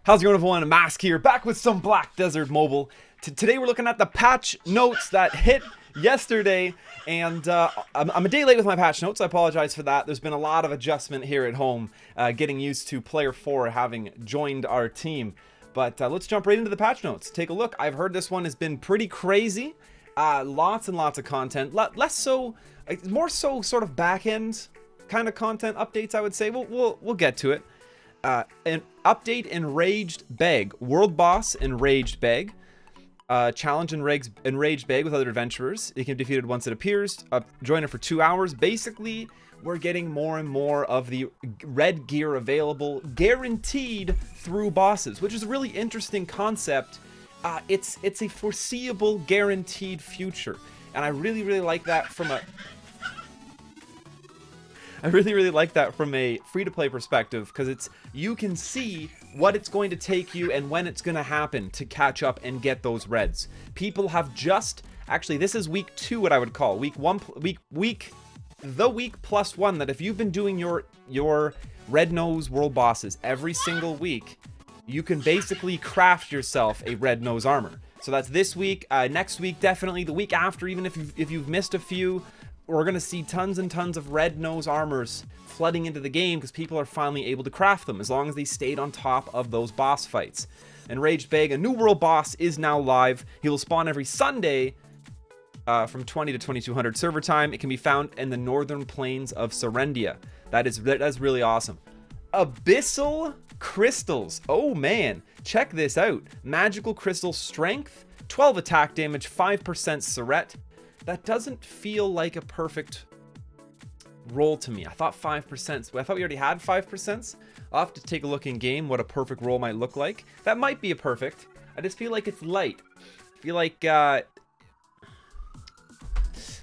How's it going, everyone? Mask here, back with some Black Desert Mobile. Today we're looking at the patch notes that hit yesterday, and I'm a day late with my patch notes. I apologize for that. There's been a lot of adjustment here at home, getting used to Player 4 having joined our team. But let's jump right into the patch notes. Take a look. I've heard this one has been pretty crazy. Lots and lots of content. Less so, more so sort of back-end kind of content updates, I would say. We'll get to it. An update Enraged Bheg, world boss Enraged Bheg, challenge Enraged Bheg with other adventurers. It can be defeated once it appears. Join it for 2 hours. Basically, we're getting more and more of the red gear available, guaranteed through bosses, which is a really interesting concept. It's a foreseeable, guaranteed future, and I really like that from a. I really like that from a free-to-play perspective, because you can see what it's going to take you and when it's going to happen to catch up and get those reds. People have actually, this is week 2, what I would call week plus 1. That if you've been doing your red nose world bosses every single week, you can basically craft yourself a red nose armor. So that's this week, next week, definitely the week after. Even if you've missed a few, we're going to see tons and tons of red nose armors flooding into the game because people are finally able to craft them as long as they stayed on top of those boss fights. Enraged Bheg, a new world boss, is now live. He will spawn every Sunday from 20 to 2200 server time. It can be found in the northern plains of Serendia. That's really awesome. Abyssal crystals. Oh man, check this out. Magical crystal strength, 12 attack damage, 5% Surret. That doesn't feel like a perfect roll to me. I thought 5%. I thought we already had 5%. I'll have to take a look in game what a perfect roll might look like. That might be a perfect. I just feel like it's light. I feel like I'd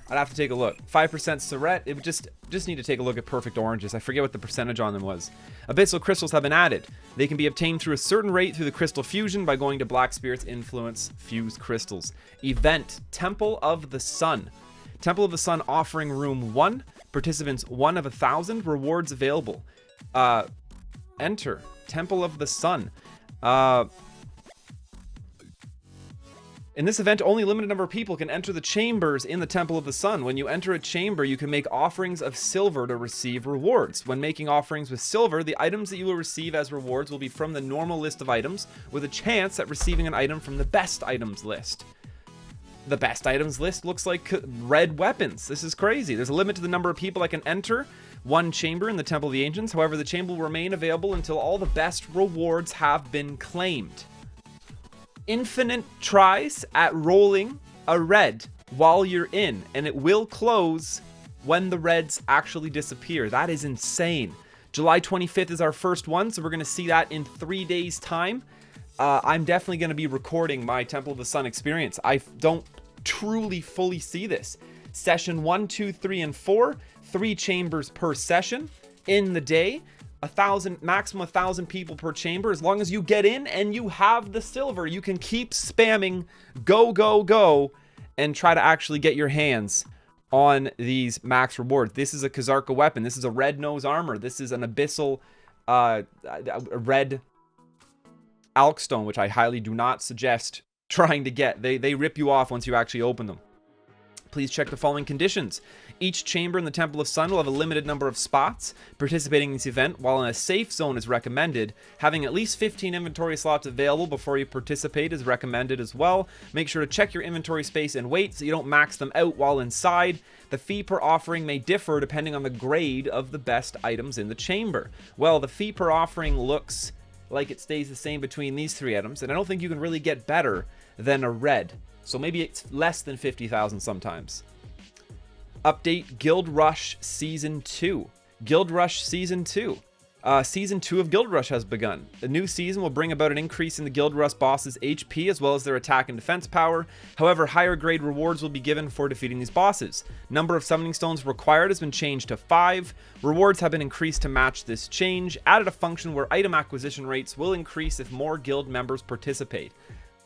have to take a look. 5% Surret. It would just need to take a look at perfect oranges. I forget what the percentage on them was. Abyssal crystals have been added. They can be obtained through a certain rate through the crystal fusion by going to Black Spirit's Influence Fused Crystals. Event Temple of the Sun. Temple of the Sun offering room 1. Participants 1 of 1,000. Rewards available. Enter Temple of the Sun. In this event, only a limited number of people can enter the chambers in the Temple of the Sun. When you enter a chamber, you can make offerings of silver to receive rewards. When making offerings with silver, the items that you will receive as rewards will be from the normal list of items, with a chance at receiving an item from the best items list. The best items list looks like red weapons. This is crazy. There's a limit to the number of people that can enter one chamber in the Temple of the Ancients. However, the chamber will remain available until all the best rewards have been claimed. Infinite tries at rolling a red while you're in, and it will close when the reds actually disappear. That is insane. July 25th is our first one, so we're going to see that in 3 days time. I'm definitely going to be recording my Temple of the Sun experience. I don't truly fully see this. Session 1, 2, 3, and 4, 3 chambers per session in the day. 1,000, maximum 1,000 people per chamber. As long as you get in and you have the silver, you can keep spamming go and try to actually get your hands on these max rewards. This is a Kazarka weapon. This is a red nose armor. This is an Abyssal a red Alkstone, which I highly do not suggest trying to get. They rip you off once you actually open them. Please check the following conditions. Each chamber in the Temple of Sun will have a limited number of spots. Participating in this event, while in a safe zone, is recommended. Having at least 15 inventory slots available before you participate is recommended as well. Make sure to check your inventory space and weight so you don't max them out while inside. The fee per offering may differ depending on the grade of the best items in the chamber. Well, the fee per offering looks like it stays the same between these 3 items, and I don't think you can really get better than a red. So maybe it's less than 50,000 sometimes. Update Guild Rush Season 2. Guild Rush Season 2. Season 2 of Guild Rush has begun. The new season will bring about an increase in the Guild Rush bosses' HP as well as their attack and defense power. However, higher grade rewards will be given for defeating these bosses. Number of summoning stones required has been changed to 5. Rewards have been increased to match this change. Added a function where item acquisition rates will increase if more guild members participate.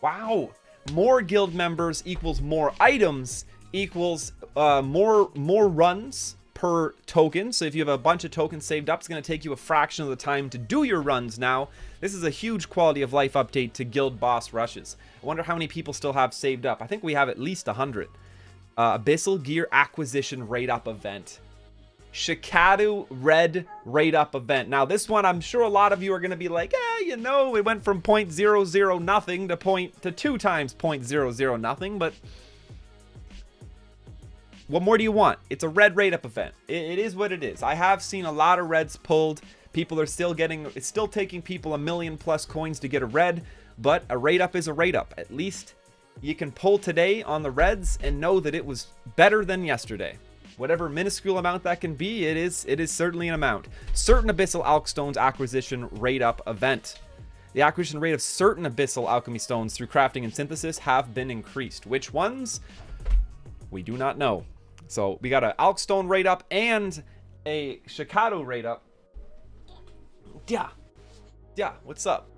Wow! More guild members equals more items equals more runs per token. So if you have a bunch of tokens saved up, it's going to take you a fraction of the time to do your runs now. This is a huge quality of life update to guild boss rushes. I wonder how many people still have saved up. I think we have at least 100. Abyssal Gear Acquisition Rate Up Event. Shikadu Red Rate Up Event. Now this one, I'm sure a lot of you are going to be like, you know, it went from 0.00 nothing to 2 times 0.00 nothing, but what more do you want? It's a red rate up event. It is what it is. I have seen a lot of reds pulled. People are still getting, it's still taking people 1 million plus coins to get a red, but a rate up is a rate up. At least you can pull today on the reds and know that it was better than yesterday. Whatever minuscule amount that can be, it is certainly an amount. Certain Abyssal Alch Stones Acquisition Rate Up Event. The acquisition rate of certain Abyssal Alchemy Stones through crafting and synthesis have been increased. Which ones? We do not know. So we got an Alch Stone Rate Up and a Shikadu Rate Up. Yeah, what's up?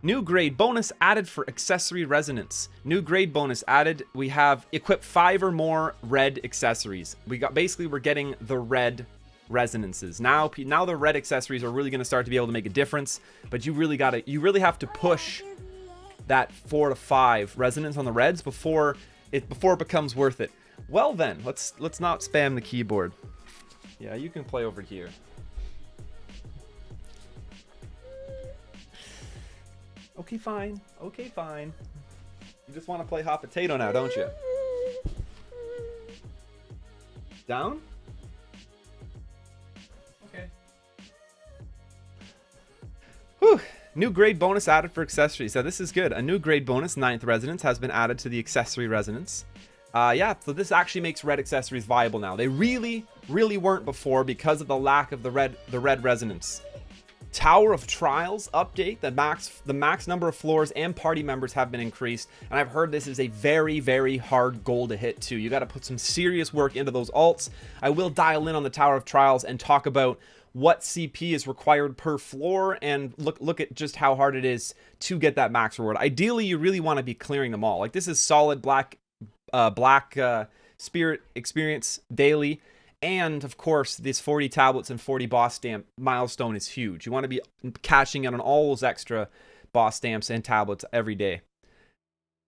New grade bonus added for Accessory Resonance. New grade bonus added. We have equip 5 or more red accessories. We're getting the red resonances. Now the red accessories are really going to start to be able to make a difference, but you really have to push that 4 to 5 resonance on the reds before it becomes worth it. Well then, let's not spam the keyboard. Yeah, you can play over here. Okay, fine. You just want to play hot potato now, don't you? Down? Okay. Whew. New grade bonus added for accessories. So this is good. A new grade bonus, 9th resonance, has been added to the accessory resonance. Yeah, so this actually makes red accessories viable now. They really weren't before because of the lack of the red resonance. Tower of Trials update. The max number of floors and party members have been increased, and I've heard this is a very hard goal to hit too. You got to put some serious work into those alts. I will dial in on the Tower of Trials and talk about what CP is required per floor and look at just how hard it is to get that max reward. Ideally, you really want to be clearing them all. Like this is solid black spirit experience daily. And of course, this 40 tablets and 40 boss stamp milestone is huge. You want to be cashing in on all those extra boss stamps and tablets every day.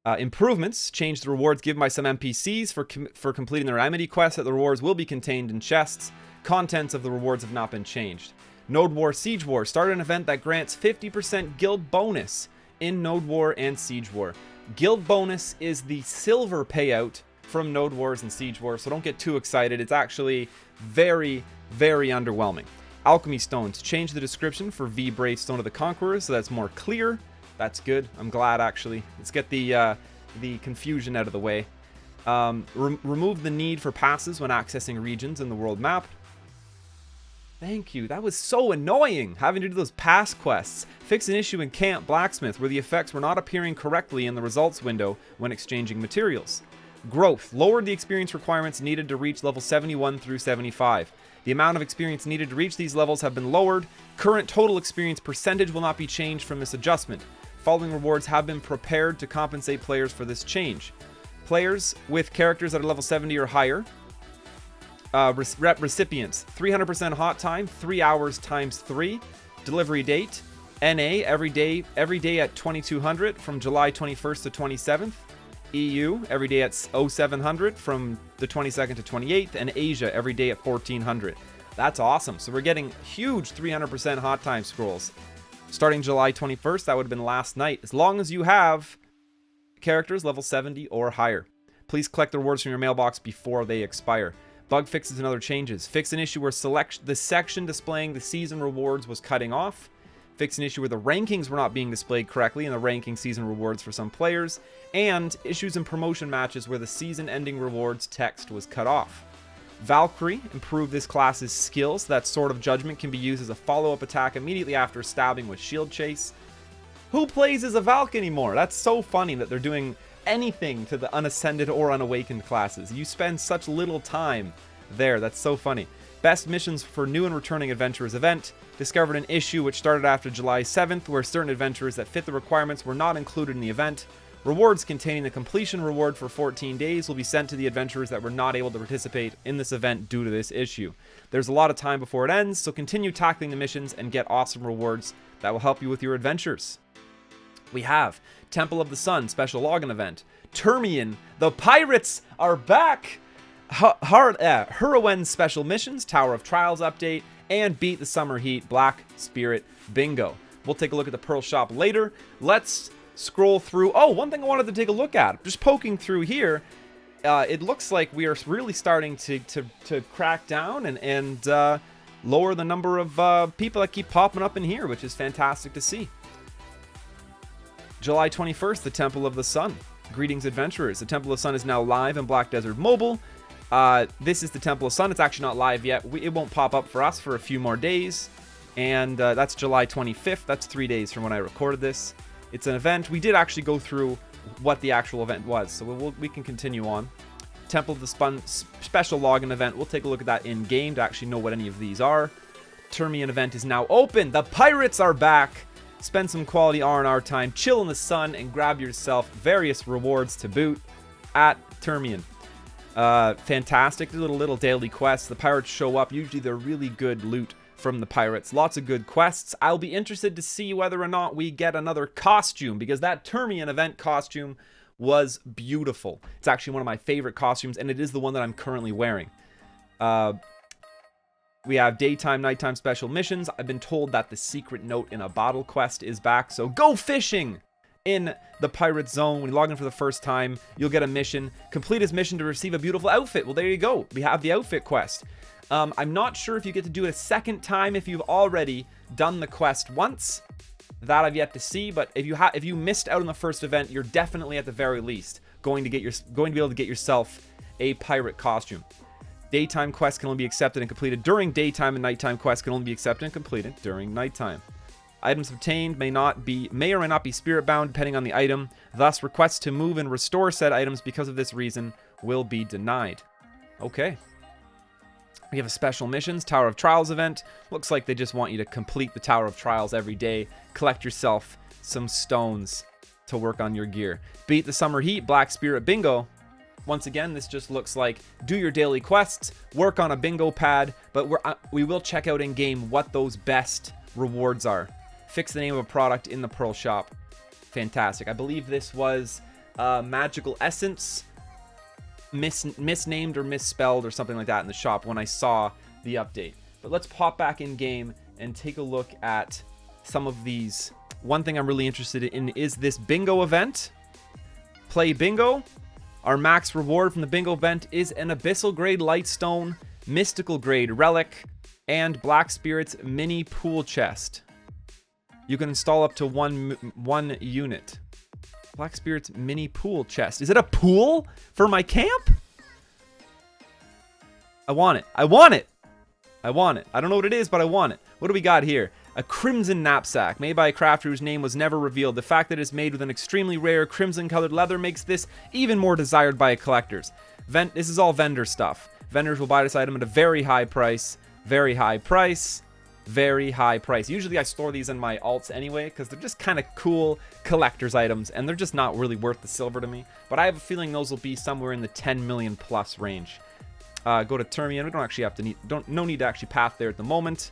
Improvements. Change the rewards given by some NPCs for completing their Amity quests. That the rewards will be contained in chests. Contents of the rewards have not been changed. Node War Siege War. Start an event that grants 50% guild bonus in Node War and Siege War. Guild bonus is the silver payout from Node Wars and Siege Wars, so don't get too excited. It's actually very underwhelming. Alchemy Stones. Change the description for V Brave Stone of the Conqueror so that's more clear. That's good. I'm glad, actually. Let's get the confusion out of the way. Remove the need for passes when accessing regions in the world map. Thank you. That was so annoying, having to do those pass quests. Fix an issue in Camp Blacksmith where the effects were not appearing correctly in the results window when exchanging materials. Growth. Lowered the experience requirements needed to reach level 71 through 75. The amount of experience needed to reach these levels have been lowered. Current total experience percentage will not be changed from this adjustment. Following rewards have been prepared to compensate players for this change. Players with characters that are level 70 or higher. Recipients. 300% hot time, 3 hours times 3. Delivery date. NA every day at 2200 from July 21st to 27th. EU every day at 0700 from the 22nd to 28th, and Asia every day at 1400. That's awesome. So we're getting huge 300% hot time scrolls starting July 21st. That would have been last night. As long as you have characters level 70 or higher. Please collect the rewards from your mailbox before they expire. Bug fixes and other changes. Fix an issue where the section displaying the season rewards was cutting off. Fix an issue where the rankings were not being displayed correctly in the ranking season rewards for some players, and issues in promotion matches where the season ending rewards text was cut off. Valkyrie improved this class's skills so that Sword of Judgment can be used as a follow-up attack immediately after stabbing with Shield Chase. Who plays as a Valk anymore? That's so funny that they're doing anything to the unascended or unawakened classes. You spend such little time there. That's so funny. Best missions for new and returning adventurers event. Discovered an issue which started after July 7th where certain adventurers that fit the requirements were not included in the event. Rewards containing the completion reward for 14 days will be sent to the adventurers that were not able to participate in this event due to this issue. There's a lot of time before it ends, so continue tackling the missions and get awesome rewards that will help you with your adventures. We have Temple of the Sun special login event. Termian, the pirates are back! Hurriwen special missions, Tower of Trials update, and Beat the Summer Heat Black Spirit Bingo. We'll take a look at the Pearl Shop later. Let's scroll through. Oh, one thing I wanted to take a look at, just poking through here, it looks like we are really starting to crack down and lower the number of people that keep popping up in here, which is fantastic to see. July 21st, the Temple of the Sun. Greetings, adventurers. The Temple of the Sun is now live in Black Desert Mobile. This is the Temple of Sun. It's actually not live yet. It won't pop up for us for a few more days. And that's July 25th. That's 3 days from when I recorded this. It's an event. We did actually go through what the actual event was, so we can continue on. Temple of the Sun special login event. We'll take a look at that in-game to actually know what any of these are. Termian event is now open. The pirates are back. Spend some quality R&R time, chill in the sun, and grab yourself various rewards to boot at Termian. Fantastic little daily quests. The pirates show up. Usually they're really good loot from the pirates. Lots of good quests. I'll be interested to see whether or not we get another costume, because that Termian event costume was beautiful. It's actually one of my favorite costumes, and it is the one that I'm currently wearing. We have daytime, nighttime special missions. I've been told that the secret note in a bottle quest is back, so go fishing in the pirate zone. When you log in for the first time, you'll get a mission. Complete his mission to receive a beautiful outfit. Well, there you go. We have the outfit quest. I'm not sure if you get to do it a second time if you've already done the quest once. That I've yet to see, but if you missed out on the first event, you're definitely at the very least going to be able to get yourself a pirate costume. Daytime quests can only be accepted and completed during daytime, and nighttime quests can only be accepted and completed during nighttime. Items obtained may or may not be spirit bound depending on the item. Thus, requests to move and restore said items because of this reason will be denied. Okay. We have a special missions, Tower of Trials event. Looks like they just want you to complete the Tower of Trials every day. Collect yourself some stones to work on your gear. Beat the Summer Heat Black Spirit Bingo. Once again, this just looks like do your daily quests, work on a bingo pad, but we will check out in game what those best rewards are. Fix the name of a product in the Pearl Shop. Fantastic. I believe this was Magical Essence misnamed or misspelled or something like that in the shop when I saw the update. But let's pop back in game and take a look at some of these. One thing I'm really interested in is this bingo event. Play bingo. Our max reward from the bingo event is an Abyssal grade Lightstone, Mystical grade Relic, and Black Spirit's mini pool chest. You can install up to one unit. Black Spirit's mini pool chest. Is it a pool for my camp? I want it. I want it. I want it. I don't know what it is, but I want it. What do we got here? A crimson knapsack made by a crafter whose name was never revealed. The fact that it's made with an extremely rare crimson colored leather makes this even more desired by collectors. This is all vendor stuff. Vendors will buy this item at a very high price. Very high price. Very high price. Usually I store these in my alts anyway because they're just kind of cool collector's items and they're just not really worth the silver to me. But I have a feeling those will be somewhere in the 10 million plus range. Go to Termian. We don't actually have to no need to actually path there at the moment.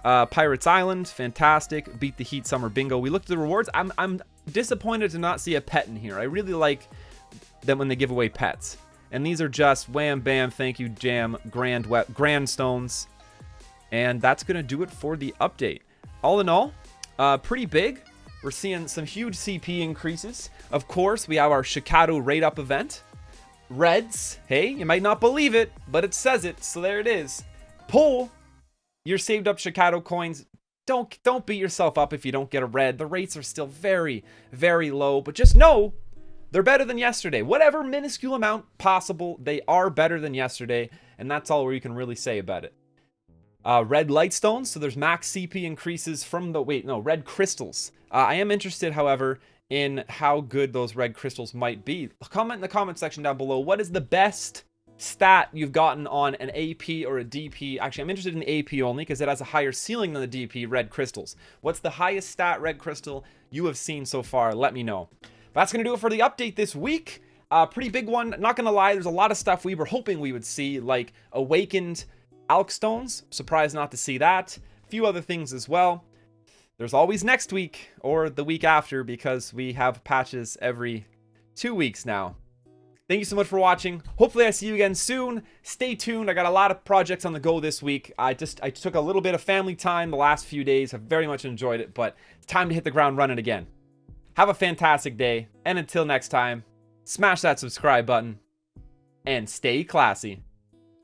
Pirates Island, fantastic. Beat the Heat Summer Bingo. We looked at the rewards. I'm disappointed to not see a pet in here. I really like them when they give away pets. And these are just wham bam, thank you, jam, grand stones. And that's going to do it for the update. All in all, pretty big. We're seeing some huge CP increases. Of course, we have our Shikado rate up event. Reds, hey, you might not believe it, but it says it, so there it is. Pull your saved up Shikado coins. Don't beat yourself up if you don't get a red. The rates are still very, very low, but just know they're better than yesterday. Whatever minuscule amount possible, they are better than yesterday, and that's all you can really say about it. Red Lightstones, so there's max CP increases from the, red crystals. I am interested, however, in how good those red crystals might be. Comment in the comment section down below, what is the best stat you've gotten on an AP or a DP? Actually, I'm interested in the AP only because it has a higher ceiling than the DP red crystals. What's the highest stat red crystal you have seen so far? Let me know. If That's going to do it for the update this week. Pretty big one. Not going to lie, there's a lot of stuff we were hoping we would see, like Awakened Alk Stones. Surprised not to see that. A few other things as well. There's always next week or the week after because we have patches every 2 weeks now. Thank you so much for watching. Hopefully I see you again soon. Stay tuned. I got a lot of projects on the go this week. I took a little bit of family time the last few days. I've very much enjoyed it, but it's time to hit the ground running again. Have a fantastic day, and until next time, smash that subscribe button and stay classy.